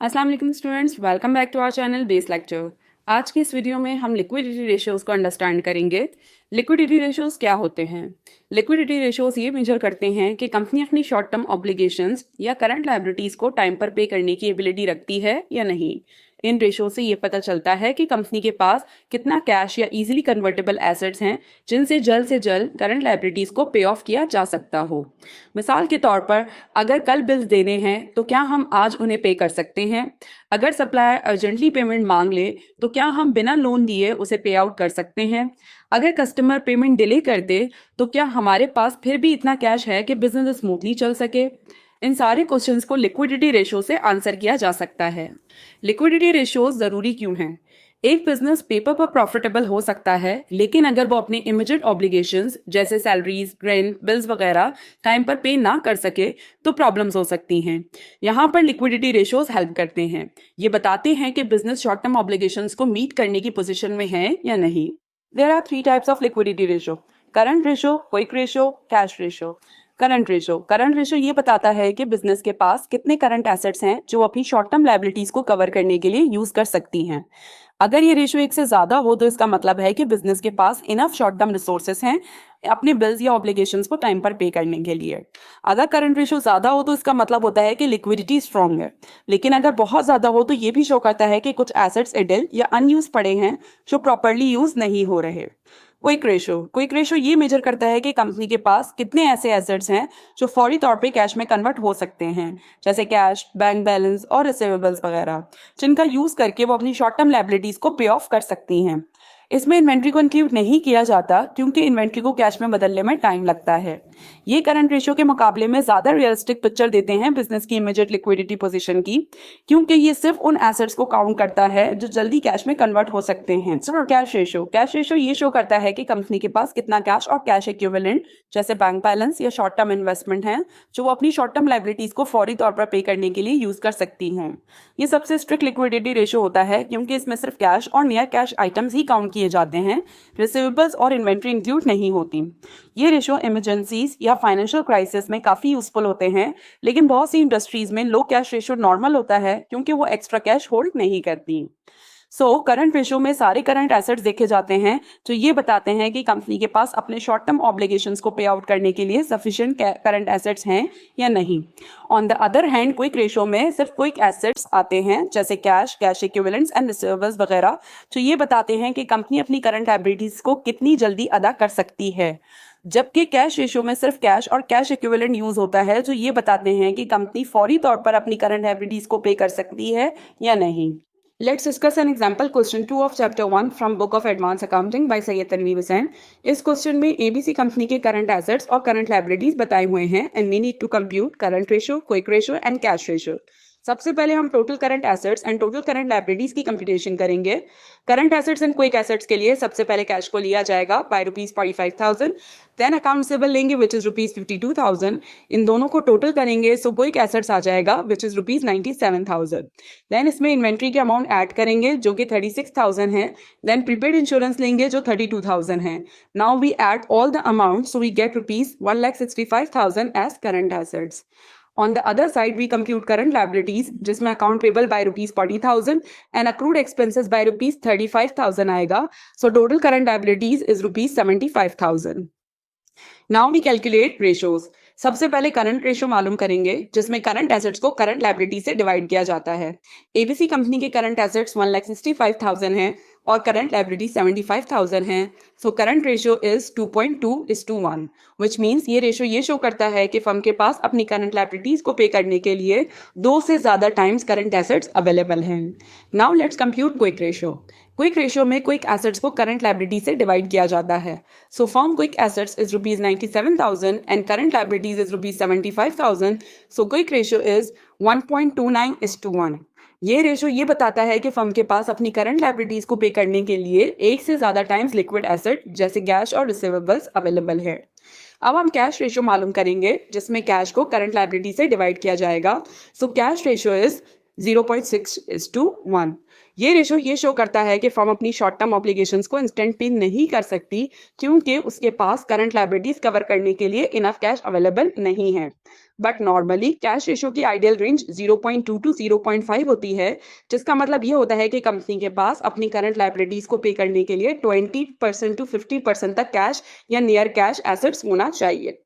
अस्सलाम वालेकुम students, welcome back to our channel base lecture. आज की इस वीडियो में हम लिक्विडिटी रेशियोज को अंडरस्टैंड करेंगे। लिक्विडिटी रेशियोज क्या होते हैं? लिक्विडिटी रेशियोज ये मेजर करते हैं कि कंपनी अपनी शॉर्ट टर्म ऑब्लिगेशंस या करंट लायबिलिटीज को टाइम पर पे करने की एबिलिटी रखती है या नहीं। इन रेशियो से ये पता चलता है कि कंपनी के पास कितना कैश या इजीली कन्वर्टेबल एसेट्स हैं जिनसे जल्द से जल्द करंट लायबिलिटीज को पे ऑफ किया जा सकता हो। मिसाल के तौर पर अगर कल बिल्स देने हैं तो क्या हम आज उन्हें पे कर सकते हैं? अगर सप्लायर अर्जेंटली पेमेंट मांग ले तो क्या हम बिना लोन दिए उसे पे आउट कर सकते हैं? अगर कस्टमर पेमेंट डिले कर दे तो क्या हमारे पास फिर भी इतना कैश है कि बिजनेस स्मूथली चल सके? इन सारे क्वेश्चंस को लिक्विडिटी रेशियो से आंसर किया जा सकता है। लिक्विडिटी रेशियोज जरूरी क्यों हैं? एक बिजनेस पेपर पर प्रॉफिटेबल हो सकता है, लेकिन अगर वो अपने इमीडिएट ऑब्लिगेशंस जैसे सैलरीज, रेंट, बिल्स वगैरह टाइम पर पे ना कर सके तो प्रॉब्लम्स हो सकती हैं। यहाँ पर लिक्विडिटी रेशियोज हेल्प करते हैं। ये बताते हैं कि बिजनेस शॉर्ट टर्म ऑब्लिगेशंस को मीट करने की पोजीशन में है या नहीं। There are 3 types of liquidity ratio: current ratio, quick ratio, cash ratio. Current ratio ये बताता है कि बिजनेस के पास कितने करंट एसेट्स हैं जो अपनी शॉर्ट टर्म लायबिलिटीज को कवर करने के लिए यूज कर सकती हैं। अगर ये रेशियो 1 से ज्यादा हो तो इसका मतलब है कि बिजनेस के पास इनफ शॉर्ट टर्म रिसोर्सेस हैं अपने बिल्स या ऑब्लिगेशंस को टाइम पर पे करने के लिए। अगर करंट रेशियो ज्यादा हो तो इसका मतलब होता है कि लिक्विडिटी स्ट्रांग है, लेकिन अगर बहुत ज्यादा हो तो ये भी शो करता है कि कुछ एसेट्स इडल या अनयूज पड़े हैं जो प्रॉपरली यूज नहीं हो रहे। क्विक रेशियो ये मेजर करता है कि कंपनी के पास कितने ऐसे एसेट्स हैं जो फौरी तौर पे कैश में कन्वर्ट हो सकते हैं, जैसे कैश, बैंक बैलेंस और रिसीवेबल्स वगैरह, जिनका यूज करके वो अपनी शॉर्ट टर्म लायबिलिटीज को पे ऑफ कर सकती हैं। इसमें इन्वेंट्री को इंक्लूड नहीं किया जाता क्योंकि इन्वेंट्री को कैश में बदलने में टाइम लगता है। ये करंट रेशियो के मुकाबले में ज्यादा रियलिस्टिक पिक्चर देते हैं बिजनेस की इमीडिएट लिक्विडिटी पोजीशन की, क्योंकि ये सिर्फ उन एसेट्स को काउंट करता है जो जल्दी कैश में कन्वर्ट हो सकते हैं। कैश रेशियो ये शो करता है कि कंपनी के पास कितना कैश और कैश इक्विवेलेंट जैसे बैंक बैलेंस या शॉर्ट टर्म इन्वेस्टमेंट है जो वो अपनी शॉर्ट टर्म लायबिलिटीज को फौरी तौर पर पे करने के लिए यूज कर सकती हैं। ये सबसे स्ट्रिक्ट लिक्विडिटी रेशियो होता है क्योंकि इसमें सिर्फ कैश और नियर कैश आइटम्स ही काउंट किए जाते हैं, रिसीवेबल्स और इन्वेंट्री इंक्लूड नहीं होती। ये रेशियो इमरजेंसीज या फाइनेंशियल क्राइसिस में काफी यूजफुल होते हैं, लेकिन बहुत सी इंडस्ट्रीज में लो कैश रेशियो नॉर्मल होता है क्योंकि वो एक्स्ट्रा कैश होल्ड नहीं करती। करंट रेशियो में सारे करंट एसेट्स देखे जाते हैं जो ये बताते हैं कि कंपनी के पास अपने शॉर्ट टर्म ऑब्लिगेशंस को पे आउट करने के लिए सफिशिएंट करंट एसेट्स हैं या नहीं। On the other hand quick ratio में सिर्फ क्विक एसेट्स आते हैं जैसे cash, cash equivalents and receivables वगैरह, जो ये बताते हैं कि कंपनी अपनी करंट लायबिलिटीज को कितनी जल्दी अदा कर सकती है। जबकि कैश रेशियो में सिर्फ कैश और कैश इक्विवेलेंट यूज होता है जो ये बताते हैं कि कंपनी फौरी तौर पर अपनी करंट लायबिलिटीज को पे कर सकती है या नहीं। Let's discuss an example question 2 of chapter 1 from book of advanced accounting by Sayyid Tanveer Hussain। इस क्वेश्चन में एबीसी कंपनी के करंट एसेट्स और करंट लायबिलिटीज बताए हुए हैं and we need to compute current ratio, quick ratio and cash ratio. सबसे पहले हम total current assets and total current liabilities की कंप्यूटेशन करेंगे। Current assets and quick assets के लिए सबसे पहले कैश को लिया जाएगा बाय ₹45,000, देन अकाउंट रिसीवेबल लेंगे विच इज ₹52,000। इन दोनों को टोटल करेंगे सो क्विक एसेट्स आ जाएगा विच इज ₹97,000। देन इसमें इन्वेंट्री के अमाउंट ऐड करेंगे जो कि 36,000 है, देन प्रीपेड इंश्योरेंस लेंगे जो 32,000 है। Now we add all the amount so we get ₹1,65,000 as current assets. On the other side, we compute current liabilities, जिसमें account payable by ₹40,000 and accrued expenses by ₹35,000 आएगा. So total current liabilities is ₹75,000. Now we calculate ratios. सबसे पहले current ratio मालूम करेंगे जिसमें current assets को current liability से divide किया जाता है। एबीसी कंपनी के करंट एसेट्स 1,65,000 हैं और करंट लायबिलिटी 75,000 हैं। So current ratio is 2.2:1, which means ये रेशियो ये शो करता है कि फर्म के पास अपनी करंट लायबिलिटीज को पे करने के लिए 2 से ज्यादा टाइम्स करंट एसेट्स अवेलेबल हैं। Now let's compute quick ratio. Quick ratio में क्विक एसेट्स को करंट लायबिलिटी से डिवाइड किया जाता है। So firm quick assets is ₹97,000 and current liabilities is ₹75,000। So quick ratio is 1.29:1। ये रेशियो ये बताता है कि फर्म के पास अपनी करंट लायबिलिटीज को पे करने के लिए 1 से ज्यादा टाइम्स लिक्विड एसेट जैसे कैश और रिसीवेबल्स अवेलेबल है। अब हम कैश रेशियो मालूम करेंगे जिसमें कैश को करंट लायबिलिटी से डिवाइड किया जाएगा। So cash ratio is 0.6:1। ये रेशो ये शो करता है कि फर्म अपनी शॉर्ट टर्म ऑब्लिगेशंस को इंस्टेंट पे नहीं कर सकती क्योंकि उसके पास करंट लायबिलिटीज कवर करने के लिए इनफ कैश अवेलेबल नहीं है। बट नॉर्मली कैश रेशो की आइडियल रेंज 0.2 टू 0.5 होती है, जिसका मतलब ये होता है कि कंपनी के पास अपनी करंट लायबिलिटीज को पे करने के लिए 20% टू 50% तक कैश या नियर कैश एसेट्स होना चाहिए।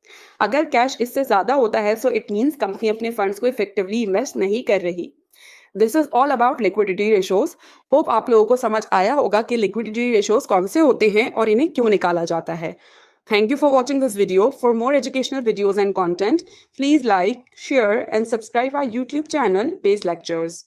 अगर कैश इससे ज़्यादा होता है सो इट मीन्स कंपनी अपने फंड्स को इफेक्टिवली इन्वेस्ट नहीं कर रही। This is all about liquidity ratios. Hope आप लोगों को समझ आया होगा कि लिक्विडिटी रेशोज कौन से होते हैं और इन्हें क्यों निकाला जाता है। Thank you for watching this video. For more educational videos and content, please like, share and subscribe our YouTube channel, Base Lectures.